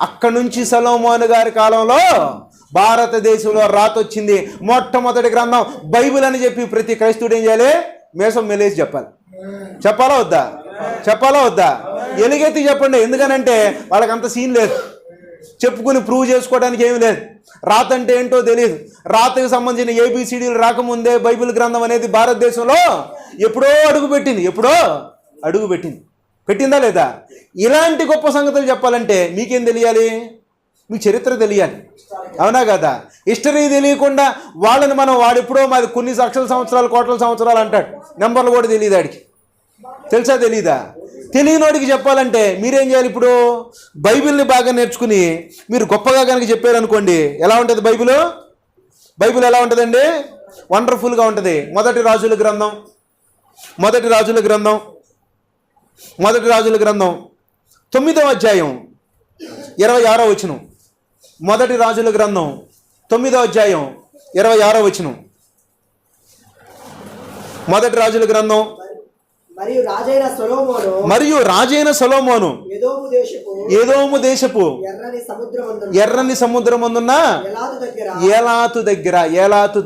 అక్కడి నుంచి సొలొమోను గారి కాలంలో భారతదేశంలో రాత వచ్చింది. మొట్టమొదటి గ్రంథం బైబిల్ అని చెప్పి ప్రతి క్రైస్తవుడు ఏం చేయాలి? మేసం మెలేసి చెప్పాలా వద్దా? ఎలుగెత్తి చెప్పండి. ఎందుకనంటే వాళ్ళకి అంత సీన్ లేదు, చెప్పుకుని ప్రూవ్ చేసుకోవడానికి ఏమీ లేదు. రాత అంటే ఏంటో తెలియదు. రాతకు సంబంధించిన ఏబిసిడీలు రాకముందే బైబిల్ గ్రంథం అనేది భారతదేశంలో ఎప్పుడో అడుగు పెట్టిందా లేదా? ఇలాంటి గొప్ప సంగతులు చెప్పాలంటే మీకేం తెలియాలి? మీ చరిత్ర తెలియాలి. అవునా కదా? హిస్టరీ తెలియకుండా వాళ్ళని వాడెప్పుడో మాది కొన్ని లక్షల సంవత్సరాలు, కోట్ల సంవత్సరాలు అంటాడు. నెంబర్లు కూడా తెలియదు ఆడికి. తెలుసా? తెలీదా? తెలియనోడికి చెప్పాలంటే మీరేం చేయాలి? ఇప్పుడు బైబిల్ని బాగా నేర్చుకుని మీరు గొప్పగా కనుక చెప్పారనుకోండి, ఎలా ఉంటుంది బైబిల్? బైబిల్ ఎలా ఉంటుందండి? వండర్ఫుల్గా ఉంటుంది. మొదటి రాజుల గ్రంథం 9వ అధ్యాయం 26వ వచనం. మొదటి రాజుల గ్రంథం 9వ అధ్యాయం 26వ వచనం. మొదటి రాజుల గ్రంథం. మరియు రాజైన సొలొమోను ఏదోము దేశపు ఎర్రని సముద్రమందున్న ఏలాతు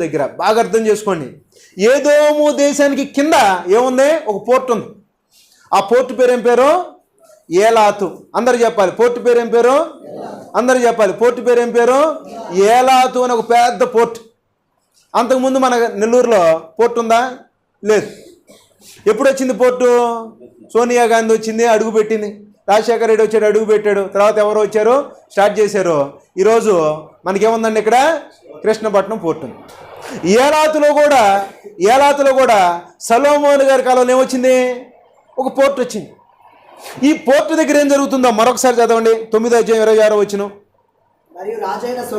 దగ్గర బాగా అర్థం చేసుకోండి. ఏదోము దేశానికి కింద ఏముంది? ఒక పోర్ట్ ఉంది. ఆ పోర్టు పేరు ఏం పేరు? ఏలాతు. అందరు చెప్పాలి. పోర్టు పేరు ఏం పేరు? అందరు చెప్పాలి. పోర్టు పేరు ఏం పేరు? ఏలాతు అని ఒక పెద్ద పోర్ట్. అంతకుముందు మన నెల్లూరులో పోర్ట్ ఉందా? లేదు. ఎప్పుడు వచ్చింది పోర్టు? సోనియా గాంధీ వచ్చింది, అడుగు పెట్టింది. రాజశేఖర రెడ్డి వచ్చాడు, అడుగు పెట్టాడు. తర్వాత ఎవరో వచ్చారు, స్టార్ట్ చేశారు. ఈరోజు మనకేముందండి ఇక్కడ? కృష్ణపట్నం పోర్టు ఉంది. ఏలాతులో కూడా సొలొమోను గారి కాలంలో ఏమొచ్చింది? ఒక పోర్ట్ వచ్చింది. ఈ పోర్టు దగ్గర ఏం జరుగుతుందో మరొకసారి చదవండి. 9వ అధ్యాయం 26వ వచనం.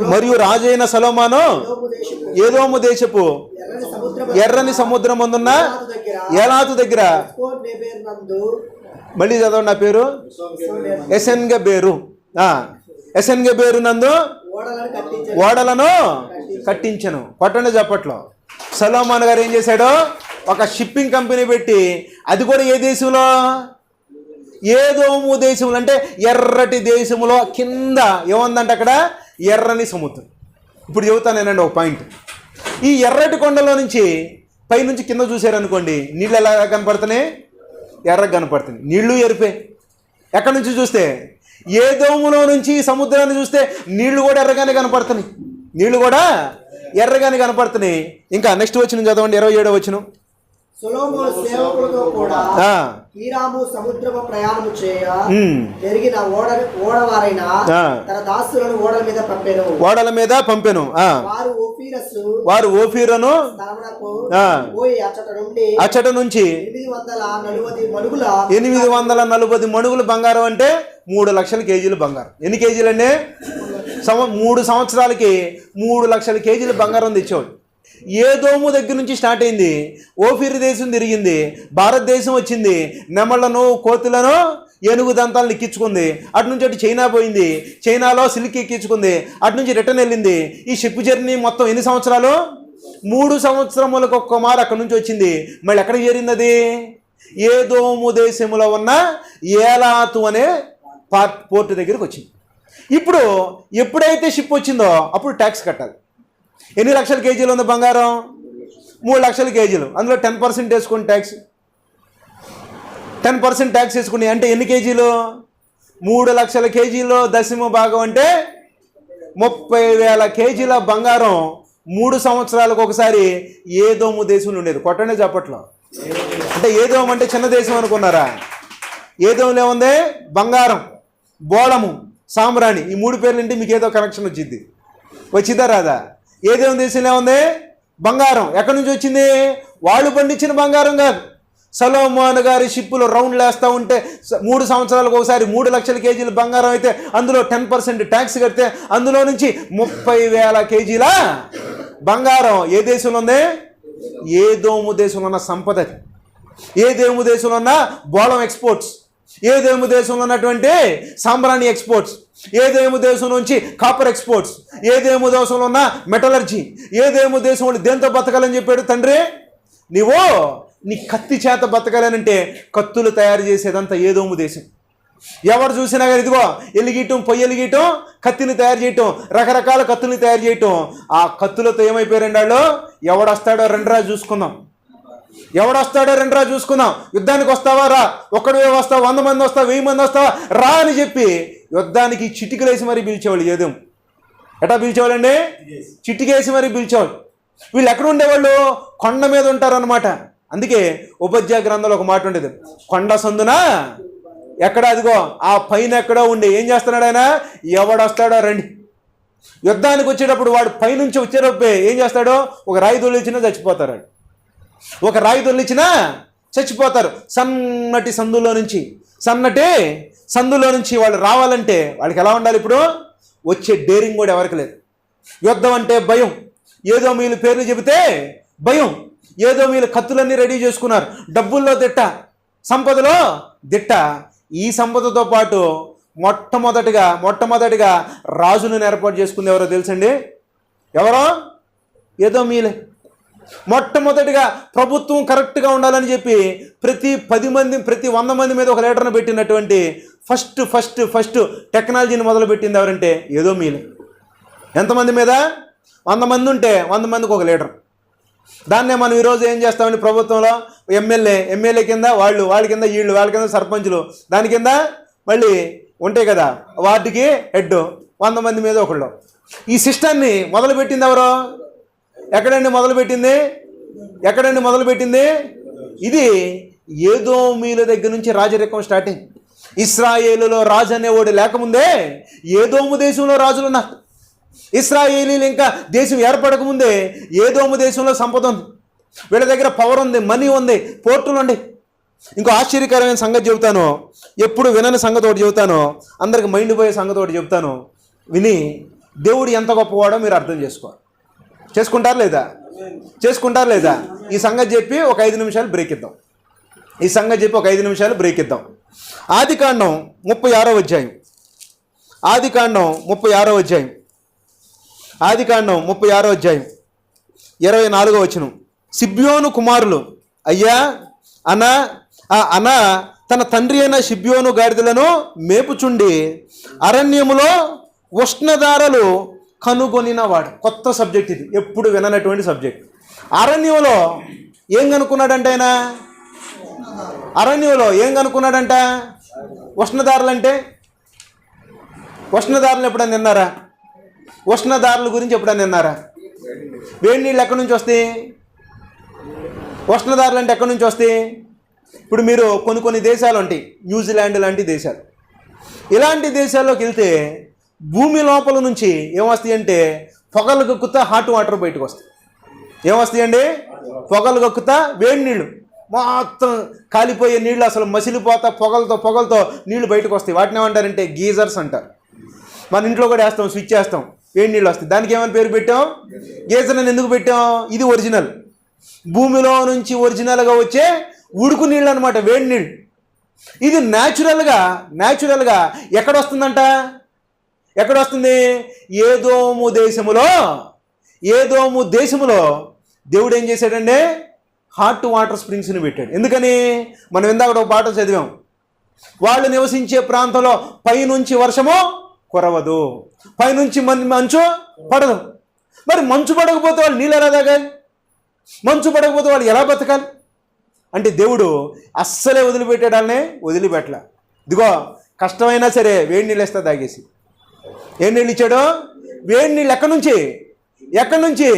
మరియు రాజైన సొలొమోను ఏదోము దేశపు ఎర్రని సముద్రమందున్న ఏలాతు దగ్గర, మళ్ళీ చదవండి నా పేరు, ఎసెన్గెబెరు నందు ఓడలను కట్టించను. కొట్టండి చప్పట్లో. సొలొమోను గారు ఏం చేశాడు? ఒక షిప్పింగ్ కంపెనీ పెట్టి, అది కూడా ఏ దేశంలో? ఏదోము దేశంలో. అంటే ఎర్రటి దేశంలో కింద ఏముందంటే అక్కడ ఎర్రని సముద్రం. ఇప్పుడు చెబుతాను నేనండి ఒక పాయింట్. ఈ ఎర్రటి కొండలో నుంచి పైనుంచి కింద చూశారనుకోండి, నీళ్ళు ఎలా కనపడుతున్నాయి? ఎర్రగా కనపడుతుంది. నీళ్లు ఎరిపే. ఎక్కడి నుంచి చూస్తే? ఏదోములో నుంచి సముద్రాన్ని చూస్తే నీళ్లు కూడా ఎర్రగానే కనపడుతున్నాయి. ఇంకా నెక్స్ట్ వచనం చదవండి. 27వ వచనం. సొలొమోను సేవకులతో కూడా హీరాము సముద్రపు ప్రయాణము చేయ జరిగిన ఓడవారైన తన దాసులను ఓడల మీద పంపెను. వారు ఓఫీరును పోయి అచ్చట నుంచి 840 మణుగుల బంగారం, అంటే 3 లక్షల కేజీలు బంగారం. ఎన్ని కేజీలు అండి? 3 సంవత్సరాలకి 3 లక్షల కేజీలు బంగారం తెచ్చేవాడు. ఏదోము దగ్గర నుంచి స్టార్ట్ అయింది, ఓఫీరు దేశం తిరిగింది, భారతదేశం వచ్చింది, నెమళ్లను కోతులను ఏనుగు దంతాలను ఎక్కించుకుంది. అటు నుంచి అటు చైనా పోయింది, చైనాలో సిల్క్ ఎక్కించుకుంది, అటు నుంచి రిటర్న్ వెళ్ళింది. ఈ షిప్ జర్నీ మొత్తం ఎన్ని సంవత్సరాలు? 3 సంవత్సరములకు ఒక్క మారు అక్కడి నుంచి వచ్చింది. మళ్ళీ ఎక్కడికి చేరింది అది? ఏదోము దేశంలో ఉన్న ఏలాతు అనే పోర్టు దగ్గరికి వచ్చింది. ఇప్పుడు ఎప్పుడైతే షిప్ వచ్చిందో అప్పుడు ట్యాక్స్ కట్టాలి. ఎన్ని లక్షల కేజీలు ఉంది బంగారం? 3 లక్షల కేజీలు. అందులో 10% వేసుకుని ట్యాక్స్, 10% ట్యాక్స్ వేసుకుని అంటే ఎన్ని కేజీలు? 3 లక్షల కేజీలో దశమ భాగం అంటే 30,000 కేజీల బంగారం 3 సంవత్సరాలకు ఒకసారి ఏదోము దేశంలో ఉండేది. కొట్టనే చెప్పట్లో. అంటే ఏదోము అంటే చిన్న దేశం అనుకున్నారా? ఏదోములో ఏముంది? బంగారం, బోళము, సామ్రాణి. ఈ 3 పేర్లు అంటే మీకు ఏదో కనెక్షన్ వచ్చిందా రాదా? ఏదేం దేశంలో ఉంది? బంగారం. ఎక్కడి నుంచి వచ్చింది? వాళ్ళు పండించిన బంగారం కాదు. సొలొమోను గారి షిప్పులు రౌండ్లు వేస్తూ ఉంటే 3 సంవత్సరాలకు ఒకసారి 3 లక్షల కేజీల బంగారం అయితే అందులో 10% ట్యాక్స్ కడితే అందులో నుంచి 30,000 కేజీల బంగారం ఏ దేశంలో ఉంది? ఏదోము దేశంలో ఉన్న సంపద. ఏదోము దేశంలో ఉన్న బోళం ఎక్స్పోర్ట్స్, ఏదేము దేశంలో ఉన్నటువంటి సాంబ్రాణి ఎక్స్పోర్ట్స్, ఏదేము దేశం నుంచి కాపర్ ఎక్స్పోర్ట్స్, ఏదేము దేశంలో ఉన్న మెటలర్జీ, ఏదేము దేశం వాళ్ళు దేంతో బతకాలని చెప్పాడు తండ్రి? నీవు నీ కత్తి చేత బతకాలనంటే కత్తులు తయారు చేసేదంతా ఏదోము దేశం. ఎవరు చూసినా కానీ ఇదిగో ఎలిగీయటం, పొయ్యి ఎలిగీయటం, కత్తిని తయారు చేయటం, రకరకాల కత్తుల్ని తయారు చేయటం. ఆ కత్తులతో ఏమైపోయారండి వాళ్ళు? ఎవడొస్తాడో రెండురా చూసుకుందాం, యుద్ధానికి వస్తావా రా, ఒక్కడివే వస్తావా, 100 మంది వస్తావా, 1000 మంది వస్తావా రా అని చెప్పి యుద్ధానికి చిటికలేసి మరీ పిలిచేవాళ్ళు. ఏదేం ఎటా పిలిచేవాళ్ళండి? చిటికేసి మరీ పిలిచేవాళ్ళు. వీళ్ళు ఎక్కడ ఉండేవాళ్ళు? కొండ మీద ఉంటారనమాట. అందుకే ఉపాధ్యాయ గ్రంథంలో ఒక మాట ఉండేది, కొండ సందున ఎక్కడ, అదిగో ఆ పైన ఎక్కడో ఉండి ఏం చేస్తున్నాడు ఆయన? ఎవడొస్తాడో రండి. యుద్ధానికి వచ్చేటప్పుడు వాడు పైనుంచి వచ్చేటప్పుడు ఏం చేస్తాడో? ఒక రాయి దొల్లిచ్చినా చచ్చిపోతారు. సన్నటి సందులో నుంచి సన్నటి సందులో నుంచి వాళ్ళు రావాలంటే వాళ్ళకి ఎలా ఉండాలి? ఇప్పుడు వచ్చే డేరింగ్ కూడా ఎవరికి లేదు. యుద్ధం అంటే భయం. ఏదో మీలు పేర్లు చెబితే భయం. ఏదో మీలు కత్తులన్నీ రెడీ చేసుకున్నారు. డబ్బుల్లో దిట్ట, సంపదలో దిట్ట. ఈ సంపదతో పాటు మొట్టమొదటిగా రాజులను ఏర్పాటు చేసుకుంది ఎవరో తెలుసండి? ఎవరో? ఏదో మీలే. మొట్టమొదటిగా ప్రభుత్వం కరెక్ట్గా ఉండాలని చెప్పి ప్రతి 100 మంది మీద ఒక లీడర్ను పెట్టినటువంటి ఫస్ట్ టెక్నాలజీని మొదలుపెట్టింది ఎవరంటే ఏదో మీలే. ఎంతమంది మీద? 100 మంది ఉంటే 100 మందికి ఒక లీడర్. దాన్నే మనం ఈరోజు ఏం చేస్తామండి? ప్రభుత్వంలో ఎమ్మెల్యే కింద వాళ్ళ కింద వీళ్ళు, వాళ్ళ కింద సర్పంచులు, దాని కింద మళ్ళీ ఉంటాయి కదా వార్డుకి హెడ్, 100 మంది మీద ఒకళ్ళు. ఈ సిస్టాన్ని మొదలుపెట్టింది ఎవరో? ఎక్కడండి మొదలుపెట్టింది? ఇది ఏదోమీల దగ్గర నుంచి రాజరికం స్టార్టింగ్. ఇశ్రాయేలులో రాజు అనేవాడు లేకముందే ఏదోము దేశంలో రాజులు ఉన్నారు. ఇశ్రాయేలీలు ఇంకా దేశం ఏర్పడకముందే ఏదోము దేశంలో సంపద ఉంది. వీళ్ళ దగ్గర పవర్ ఉంది, మనీ ఉంది, పోర్టులు ఉంది. ఇంకో ఆశ్చర్యకరమైన సంగతి చెబుతాను. ఎప్పుడు వినని సంగతి ఒకటి చెబుతాను, అందరికి మైండ్ పోయే సంగతి ఒకటి చెబుతాను. విని దేవుడు ఎంత గొప్పవాడో మీరు అర్థం చేసుకోవాలి. చేసుకుంటారు లేదా? ఈ సంగతి చెప్పి ఒక 5 నిమిషాలు బ్రేక్ ఇద్దాం. ఆదికాండం 36వ అధ్యాయం. ఆదికాండం 36వ అధ్యాయం 24వ వచనం. సిబ్యోను కుమారులు అయ్యా అన తన తండ్రి అయిన సిబ్యోను గాడిదలను మేపుచుండి అరణ్యములో ఉష్ణధారలు కనుగొనినవాడు. కొత్త సబ్జెక్ట్ ఇది, ఎప్పుడు విననటువంటి సబ్జెక్ట్. అరణ్యంలో ఏం కనుక్కున్నాడంట? ఉష్ణధారలు అంటే ఉష్ణధారలు ఎప్పుడైనా విన్నారా? ఉష్ణధారల గురించి ఎప్పుడైనా విన్నారా? వేడి నీళ్ళు ఎక్కడి నుంచి వస్తాయి? ఉష్ణధారలు అంటే ఎక్కడి నుంచి వస్తాయి? ఇప్పుడు మీరు కొన్ని దేశాలు ఉంటాయి, న్యూజిలాండ్ లాంటి దేశాలు. ఇలాంటి దేశాల్లోకి వెళ్తే భూమి లోపల నుంచి ఏమొస్తాయి అంటే పొగలు గక్కుతా హాట్ వాటర్ బయటకు వస్తాయి. ఏమొస్తాయండి? పొగలు గక్కుతా వేడి నీళ్ళు, మొత్తం కాలిపోయే నీళ్ళు, అసలు మసిలిపోతా పొగలతో నీళ్లు బయటకు వస్తాయి. వాటిని ఏమంటారంటే గీజర్స్ అంటారు. మన ఇంట్లో కూడా వేస్తాం, స్విచ్ వేస్తాం, వేడి నీళ్ళు వస్తాయి. దానికి ఏమైనా పేరు పెట్టాం? గీజర్ అని ఎందుకు పెట్టాం? ఇది ఒరిజినల్, భూమిలో నుంచి ఒరిజినల్గా వచ్చే ఉడుకు నీళ్ళు అనమాట, వేడి నీళ్ళు. ఇది న్యాచురల్గా ఎక్కడ వస్తుంది? ఏదోము దేశములో దేవుడు ఏం చేశాడంటే హాట్ వాటర్ స్ప్రింగ్స్ని పెట్టాడు. ఎందుకని? మనం ఇందాక ఒక పాట చదివాం, వాళ్ళు నివసించే ప్రాంతంలో పైనుంచి వర్షము కురవదు, పైనుంచి మంచు పడదు. మరి మంచు పడకపోతే వాళ్ళు నీళ్ళు ఎలా తాగాలి? మంచు పడకపోతే వాళ్ళు ఎలా బతకాలి? అంటే దేవుడు అస్సలే వదిలిపెట్టలే. ఇదిగో కష్టమైనా సరే వేడి నీళ్ళు వేస్తా తాగేసి. ఏం నీళ్ళు ఇచ్చాడు? వేడి నీళ్ళు ఎక్కడి నుంచి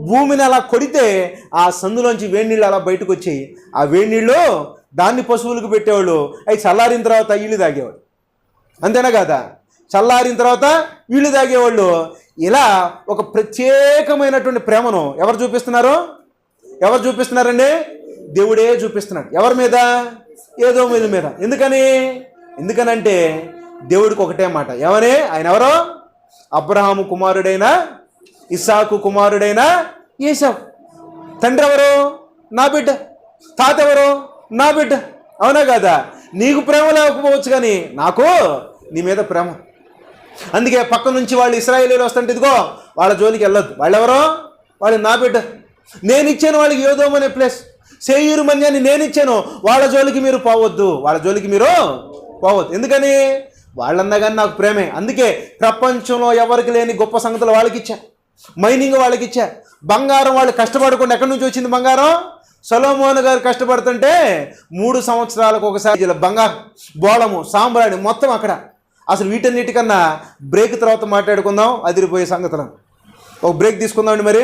భూమిని అలా కొడితే ఆ సందులోంచి వేడి నీళ్ళు అలా బయటకు వచ్చాయి. ఆ వేడి నీళ్ళు దాన్ని పశువులకు పెట్టేవాళ్ళు, అవి చల్లారిన తర్వాత వీళ్ళు తాగేవాళ్ళు. అంతేనా కదా? చల్లారిన తర్వాత వీళ్ళు తాగేవాళ్ళు. ఇలా ఒక ప్రత్యేకమైనటువంటి ప్రేమను ఎవరు చూపిస్తున్నారండి? దేవుడే చూపిస్తున్నాడు. ఎవరి మీద? ఏదోమీల మీద. ఎందుకనంటే దేవుడికి ఒకటే మాట. ఆయన ఎవరో? అబ్రహాము కుమారుడైన ఇస్సాకు కుమారుడైన ఏశావు. తండ్రి ఎవరు? నా బిడ్డ. తాత ఎవరు? నా బిడ్డ. అవునా కదా? నీకు ప్రేమ లేకపోవచ్చు, కానీ నాకు నీ మీద ప్రేమ. అందుకే పక్క నుంచి వాళ్ళు ఇశ్రాయేలీలు వస్తుంటే ఇదిగో వాళ్ళ జోలికి వెళ్ళొద్దు. వాళ్ళెవరో? వాళ్ళు నా బిడ్డ. నేను ఇచ్చాను వాళ్ళకి ఏదోము అనే ప్లేస్, సేయూరు మన్యాన్ని నేను ఇచ్చాను. వాళ్ళ జోలికి మీరు పోవద్దు. ఎందుకని? వాళ్ళన్నా కానీ నాకు ప్రేమే. అందుకే ప్రపంచంలో ఎవరికి లేని గొప్ప సంగతులు వాళ్ళకి ఇచ్చా. మైనింగ్ వాళ్ళకి ఇచ్చా. బంగారం వాళ్ళు కష్టపడకుండా ఎక్కడి నుంచి వచ్చింది బంగారం? సొలొమోను గారు కష్టపడుతుంటే 3 సంవత్సరాలకు ఒకసారి బంగారం, బోళము, సాంబ్రాణి మొత్తం అక్కడ. అసలు వీటన్నిటికన్నా బ్రేక్ తర్వాత మాట్లాడుకుందాం అదిరిపోయే సంగతులను. ఒక బ్రేక్ తీసుకుందామండి. మరి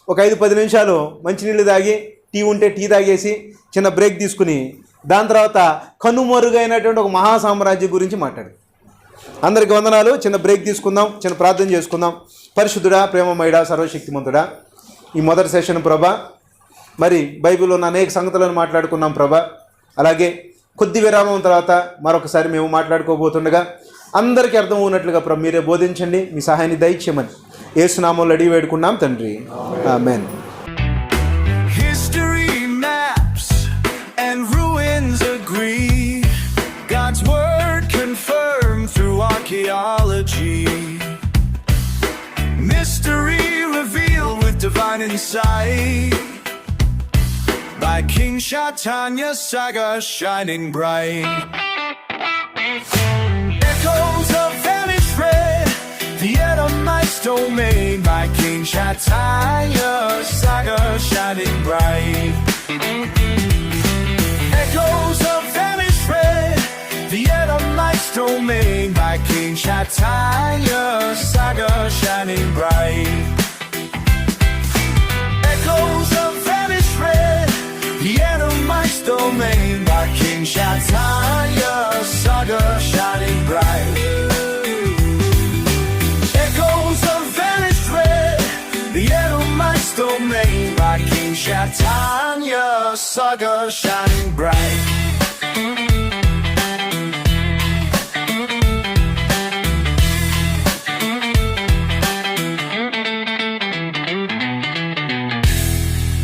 ఒక 5-10 నిమిషాలు మంచినీళ్ళు తాగి, టీ ఉంటే టీ తాగేసి చిన్న బ్రేక్ తీసుకుని దాని తర్వాత కనుమరుగైనటువంటి ఒక మహాసామ్రాజ్యం గురించి మాట్లాడు. అందరికీ వందనాలు. చిన్న బ్రేక్ తీసుకుందాం, చిన్న ప్రార్థన చేసుకుందాం. పరిశుద్ధుడా, ప్రేమమయుడా, సర్వశక్తిమంతుడా, ఈ మొదటి సెషన్ ప్రభా, మరి బైబిల్లో ఉన్న అనేక సంగతులను మాట్లాడుకున్నాం ప్రభా. అలాగే కొద్ది విరామం తర్వాత మరొకసారి మేము మాట్లాడుకోబోతుండగా అందరికీ అర్థం ఉన్నట్లుగా ప్రభు మీరే బోధించండి, మీ సహాయాన్ని దయచేయమని యేసు నామములో అడిగి వేడుకున్నాం తండ్రి, ఆమేన్. History maps and ruins agree. God's word confirmed through archaeology. Mystery revealed with divine insight. By King Chaitanya saga shining bright. Echoes of vanished red, the Edomite's domain. By King Chaitanya saga shining bright. Echoes of vanished red, the Edomite's domain. By King Chaitanya saga shining bright. Echoes of vanished red, the Edomite's domain. By King Chaitanya saga shining bright. Echoes of vanished red, the Edomite's domain. By King Chaitanya saga shining bright.